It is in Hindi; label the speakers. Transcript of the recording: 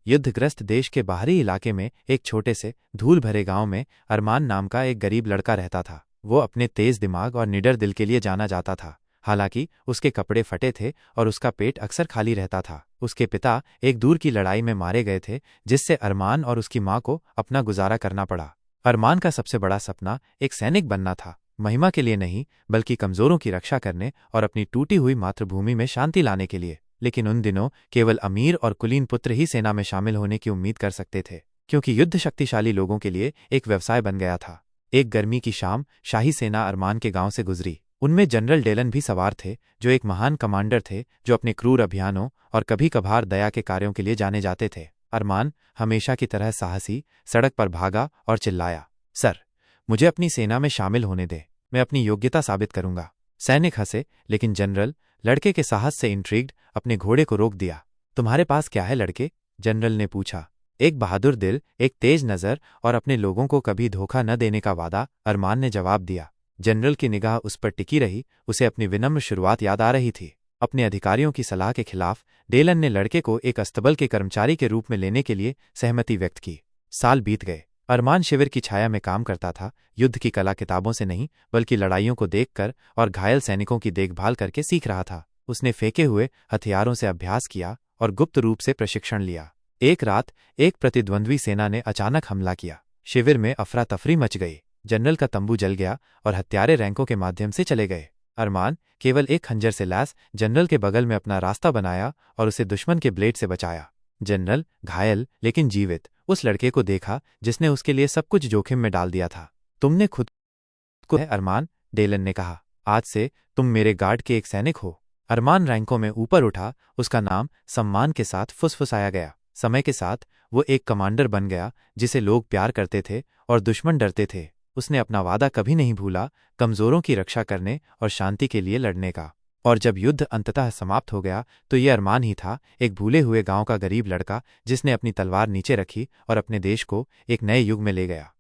Speaker 1: युद्धग्रस्त देश के बाहरी इलाके में एक छोटे से धूल भरे गांव में अरमान नाम का एक गरीब लड़का रहता था। वो अपने तेज दिमाग और निडर दिल के लिए जाना जाता था। हालांकि उसके कपड़े फटे थे और उसका पेट अक्सर खाली रहता था। उसके पिता एक दूर की लड़ाई में मारे गए थे, जिससे अरमान और उसकी मां को अपना गुजारा करना पड़ा। अरमान का सबसे बड़ा सपना एक सैनिक बनना था, महिमा के लिए नहीं बल्कि कमजोरों की रक्षा करने और अपनी टूटी हुई मातृभूमि में शांति लाने के लिए। लेकिन उन दिनों केवल अमीर और कुलीन पुत्र ही सेना में शामिल होने की उम्मीद कर सकते थे, क्योंकि युद्ध शक्तिशाली लोगों के लिए एक व्यवसाय बन गया था। एक गर्मी की शाम शाही सेना अरमान के गांव से गुजरी। उनमें जनरल डेलन भी सवार थे, जो एक महान कमांडर थे जो अपने क्रूर अभियानों और कभी कभार दया के कार्यों के लिए जाने जाते थे। अरमान हमेशा की तरह साहसी सड़क पर भागा और चिल्लाया, सर, मुझे अपनी सेना में शामिल होने दे, मैं अपनी योग्यता साबित करूंगा। सैनिक हंसे, लेकिन जनरल लड़के के साहस से इंट्रिग्ड अपने घोड़े को रोक दिया। तुम्हारे पास क्या है लड़के? जनरल ने पूछा। एक बहादुर दिल, एक तेज नज़र और अपने लोगों को कभी धोखा न देने का वादा, अरमान ने जवाब दिया। जनरल की निगाह उस पर टिकी रही। उसे अपनी विनम्र शुरुआत याद आ रही थी। अपने अधिकारियों की सलाह के खिलाफ डेलन ने लड़के को एक अस्तबल के कर्मचारी के रूप में लेने के लिए सहमति व्यक्त की। साल बीत गए। अरमान शिविर की छाया में काम करता था, युद्ध की कला किताबों से नहीं बल्कि लड़ाइयों को देखकर और घायल सैनिकों की देखभाल करके सीख रहा था। उसने फेंके हुए हथियारों से अभ्यास किया और गुप्त रूप से प्रशिक्षण लिया। एक रात एक प्रतिद्वंद्वी सेना ने अचानक हमला किया। शिविर में अफरा तफरी मच गई। जनरल का तंबू जल गया और हत्यारे रैंकों के माध्यम से चले गए। अरमान केवल एक खंजर से लैस जनरल के बगल में अपना रास्ता बनाया और उसे दुश्मन के ब्लेड से बचाया। जनरल घायल लेकिन जीवित उस लड़के को देखा जिसने उसके लिए सब कुछ जोखिम में डाल दिया था। तुमने खुद को है अरमान, डेलन ने कहा। आज से तुम मेरे गार्ड के एक सैनिक हो। अरमान रैंकों में ऊपर उठा। उसका नाम सम्मान के साथ फुसफुसाया गया। समय के साथ वो एक कमांडर बन गया जिसे लोग प्यार करते थे और दुश्मन डरते थे। उसने अपना वादा कभी नहीं भूला, कमजोरों की रक्षा करने और शांति के लिए लड़ने का। और जब युद्ध अंततः समाप्त हो गया तो ये अरमान ही था, एक भूले हुए गांव का गरीब लड़का जिसने अपनी तलवार नीचे रखी और अपने देश को एक नए युग में ले गया।